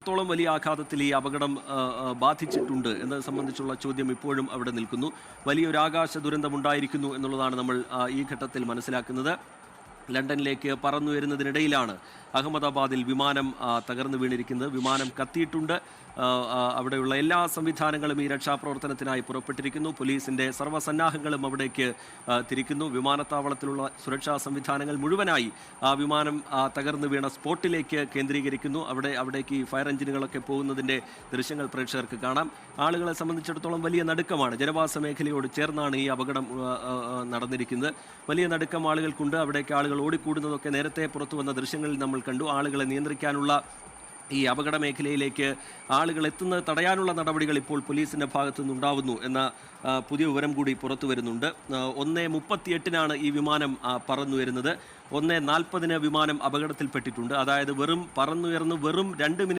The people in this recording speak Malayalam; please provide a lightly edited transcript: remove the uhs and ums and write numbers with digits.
ത്തോളം വലിയ ആഘാതത്തിൽ ഈ അപകടം ബാധിച്ചിട്ടുണ്ട് എന്നത് സംബന്ധിച്ചുള്ള ചോദ്യം ഇപ്പോഴും അവിടെ നിൽക്കുന്നു. വലിയൊരു ആകാശ ദുരന്തമുണ്ടായിരിക്കുന്നു എന്നുള്ളതാണ് നമ്മൾ ഈ ഘട്ടത്തിൽ മനസ്സിലാക്കുന്നത്. ലണ്ടനിലേക്ക് പറന്നുയരുന്നതിനിടയിലാണ് അഹമ്മദാബാദിൽ വിമാനം തകർന്നു വീണിരിക്കുന്നത്. വിമാനം കത്തിയിട്ടുണ്ട്. അവിടെയുള്ള എല്ലാ സംവിധാനങ്ങളും ഈ രക്ഷാപ്രവർത്തനത്തിനായി പുറപ്പെട്ടിരിക്കുന്നു. പോലീസിൻ്റെ സർവ്വസന്നാഹങ്ങളും അവിടേക്ക് തിരിക്കുന്നു. വിമാനത്താവളത്തിലുള്ള സുരക്ഷാ സംവിധാനങ്ങൾ മുഴുവനായി വിമാനം തകർന്നു വീണ സ്പോട്ടിലേക്ക് കേന്ദ്രീകരിക്കുന്നു. അവിടേക്ക് ഈ ഫയർ എഞ്ചിനുകളൊക്കെ പോകുന്നതിൻ്റെ ദൃശ്യങ്ങൾ പ്രേക്ഷകർക്ക് കാണാം. ആളുകളെ സംബന്ധിച്ചിടത്തോളം വലിയ നടുക്കമാണ്. ജനവാസ മേഖലയോട് ചേർന്നാണ് ഈ അപകടം നടന്നിരിക്കുന്നത്. വലിയ നടുക്കം ആളുകൾക്കുണ്ട്. അവിടേക്ക് ആളുകൾ ഓടിക്കൂടുന്നതൊക്കെ നേരത്തെ പുറത്തു വന്ന ദൃശ്യങ്ങളിൽ നമ്മൾ കണ്ടു. ആളുകളെ നിയന്ത്രിക്കാനുള്ള ഈ അപകട മേഖലയിലേക്ക് ആളുകൾ എത്തുന്നത് തടയാനുള്ള നടപടികൾ ഇപ്പോൾ പോലീസിൻ്റെ ഭാഗത്തു നിന്നുണ്ടാവുന്നു എന്ന പുതിയ വിവരം കൂടി പുറത്തു വരുന്നുണ്ട്. 1:38 ഈ വിമാനം പറന്നുയരുന്നത്. 1:40 വിമാനം അപകടത്തിൽപ്പെട്ടിട്ടുണ്ട്. അതായത് പറന്നുയർന്ന് വെറും 2 മിനിറ്റ്